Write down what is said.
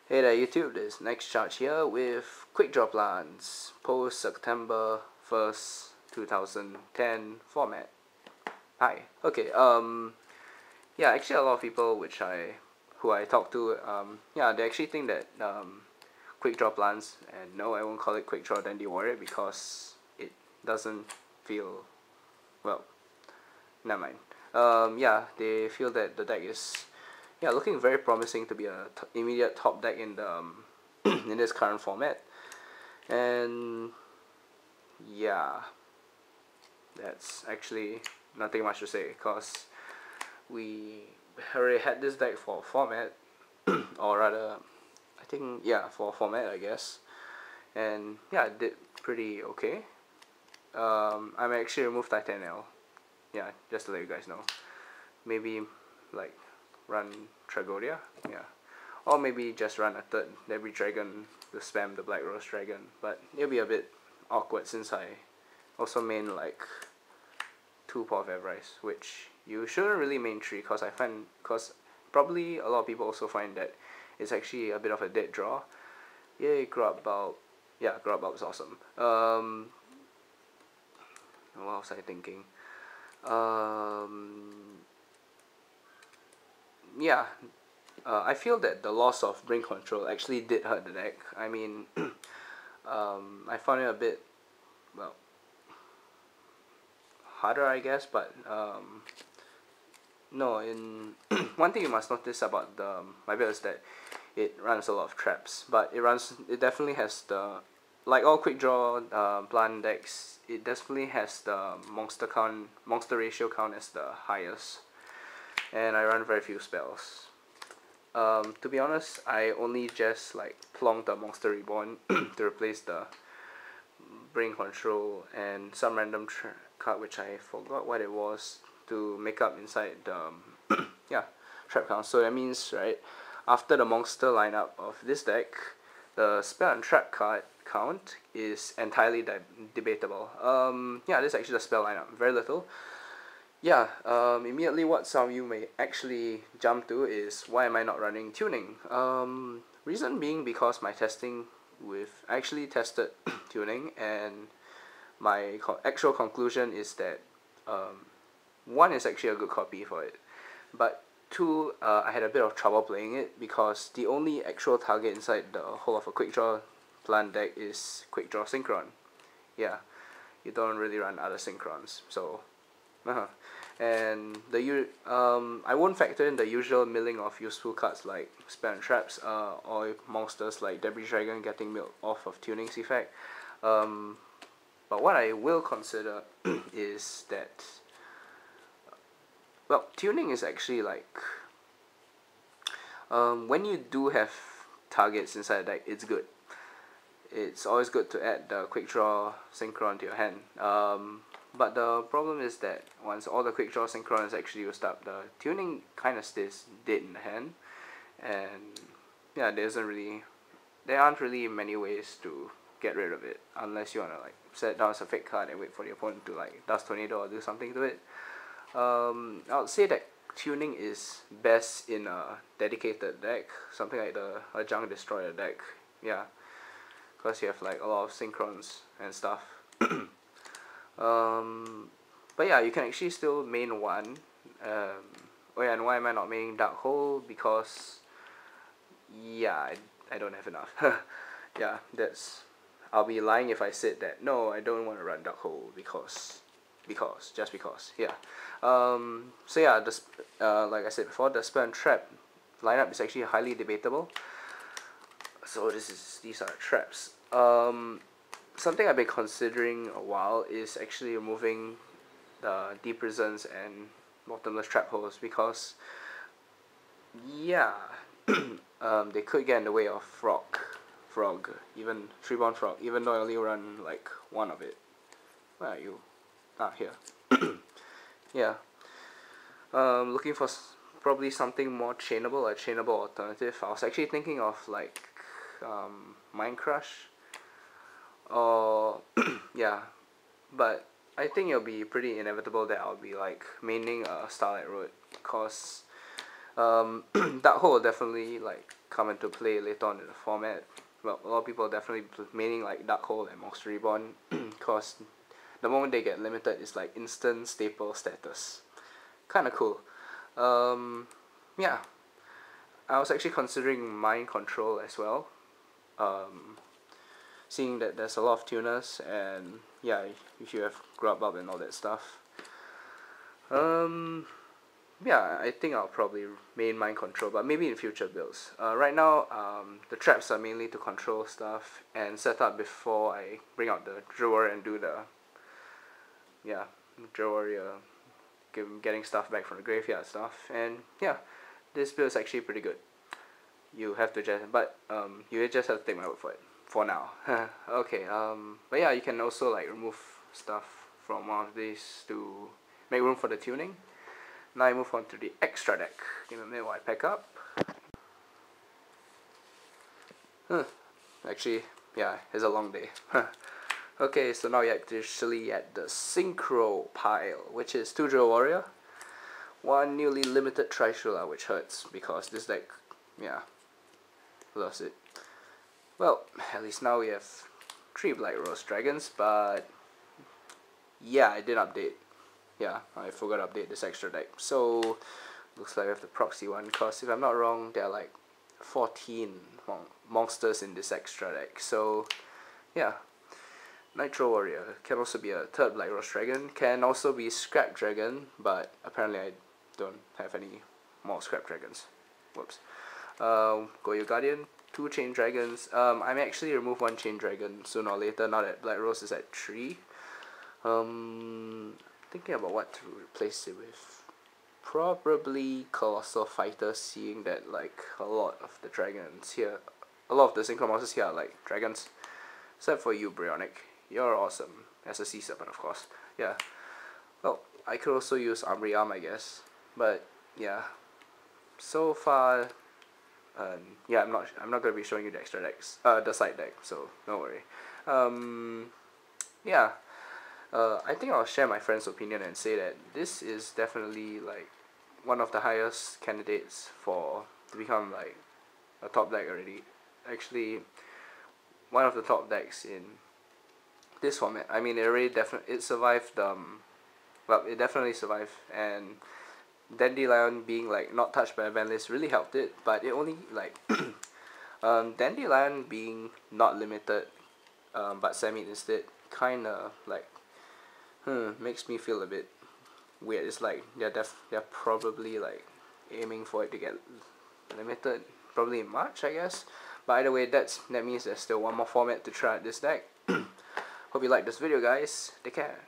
Hey there YouTube, this next charge here with Quickdraw plans, post September 1st, 2010 format. Hi. Okay, yeah, actually a lot of people who I talk to, yeah, they actually think that Quickdraw plans, and no, I won't call it Quickdraw Dandy Warrior because it doesn't feel, well, never mind. Yeah, they feel that the deck is, yeah, looking very promising to be a immediate top deck in the in this current format. And yeah, that's actually nothing much to say because we already had this deck for format, or rather, I think, yeah, for format, I guess. And yeah, it did pretty okay. I may actually remove Titanel. Yeah, just to let you guys know. Maybe like run Tragoria, yeah. Or maybe just run a third Debris Dragon to spam the Black Rose Dragon. But it'll be a bit awkward since I also main like 2 Paw of Everrise, which you shouldn't really main 3 because probably a lot of people also find that it's actually a bit of a dead draw. Yay, Grub Bulb. Yeah, Grub Bulb is awesome. What was I thinking? Yeah, I feel that the loss of Brain Control actually did hurt the deck. I mean, I found it a bit, well, harder, I guess, but no, in one thing you must notice about my build is that it runs a lot of traps, but it definitely has the, like all quick draw plant decks, it definitely has the monster ratio count as the highest, and I run very few spells. To be honest, I only just like plonked the Monster Reborn to replace the Brain Control and some random card which I forgot what it was to make up inside the yeah, trap count. So that means, right, after the monster lineup of this deck, the spell and trap card count is entirely debatable. Yeah, this is actually the spell lineup, very little. Yeah, immediately what some of you may actually jump to is why am I not running tuning? Reason being because my testing I actually tested tuning, and my actual conclusion is that one is actually a good copy for it, but two, I had a bit of trouble playing it because the only actual target inside the whole of a quick draw plant deck is quick draw synchron. Yeah, you don't really run other synchrons, so and I won't factor in the usual milling of useful cards like spell and traps, or monsters like Debris Dragon getting milled off of tuning's effect. But what I will consider is that, well, tuning is actually like, when you do have targets inside the deck, it's good. It's always good to add the quick draw synchron to your hand. But the problem is that once all the quick draw synchron is actually used up, the tuning kind of stays dead in the hand, and yeah, there aren't really many ways to get rid of it unless you wanna like set it down as a fake card and wait for the opponent to like Dust Tornado or do something to it. I would say that tuning is best in a dedicated deck, something like a Junk Destroyer deck. Yeah, because you have like a lot of synchrons and stuff. But yeah, you can actually still main one. Oh yeah, and why am I not maining Dark Hole? Because yeah, I don't have enough. Yeah, I'll be lying if I said that no, I don't want to run Dark Hole because just because, yeah. So yeah, like I said before, the spell and trap lineup is actually highly debatable. So these are traps. Something I've been considering a while is actually removing the Deep Prisons and Bottomless Trap Holes because, yeah, they could get in the way of Frog, even Treeborn Frog, even though I only run like one of it. Where are you? Ah, here. Yeah. Looking for probably something more chainable, a chainable alternative. I was actually thinking of like Mind Crush. Or yeah, but I think it'll be pretty inevitable that I'll be like maining a Starlight Road, cause Dark Hole will definitely like come into play later on in the format. Well, a lot of people are definitely meaning like Dark Hole and Monster Reborn, because the moment they get limited, it's like instant staple status. Kind of cool. Yeah, I was actually considering Mind Control as well. Seeing that there's a lot of tuners, and yeah, if you have Grub Up and all that stuff. Yeah, I think I'll probably main Mind Control, but maybe in future builds. Right now, the traps are mainly to control stuff and set up before I bring out the Drill Warrior and do the, yeah, Drill Warrior, getting stuff back from the graveyard stuff. And yeah, this build is actually pretty good. You have to just, but you just have to take my word for it for now. Okay, but yeah, you can also like remove stuff from one of these to make room for the tuning. Now I move on to the extra deck. Give me a minute while I pack up. Actually, yeah, it's a long day. Okay, so now you're actually at the Synchro pile, which is 2 Drill Warrior, 1 newly limited Trishula, which hurts because this deck, yeah, lost it. Well, at least now we have 3 Black Rose Dragons, but yeah, I did update. Yeah, I forgot to update this extra deck. So, looks like I have the proxy one, because if I'm not wrong, there are like 14 monsters in this extra deck. So, yeah. Nitro Warrior can also be a 3rd Black Rose Dragon, can also be Scrap Dragon, but apparently I don't have any more Scrap Dragons. Whoops. Goyo Guardian, 2 Chain Dragons. I may actually remove 1 Chain Dragon sooner or later, now that Black Rose is at 3. Thinking about what to replace it with. Probably Colossal Fighter, seeing that like a lot of the dragons here, a lot of the synchro monsters here are like dragons, except for you, Bryonic. You're awesome as a C7, of course. Yeah. Well, I could also use Armory Arm, I guess, but yeah. So far, yeah, I'm not gonna be showing you the extra decks, the side deck, so don't worry. Yeah. I think I'll share my friend's opinion and say that this is definitely like one of the highest candidates to become like a top deck already. Actually, one of the top decks in this format. I mean, it survived. Well, it definitely survived, and Dandelion being like not touched by event list really helped it. But it only like Dandelion being not limited, but semi instead, kind of like makes me feel a bit weird. It's like they're probably like aiming for it to get limited, probably in March, I guess. But either way, that means there's still one more format to try out this deck. Hope you like this video, guys. Take care.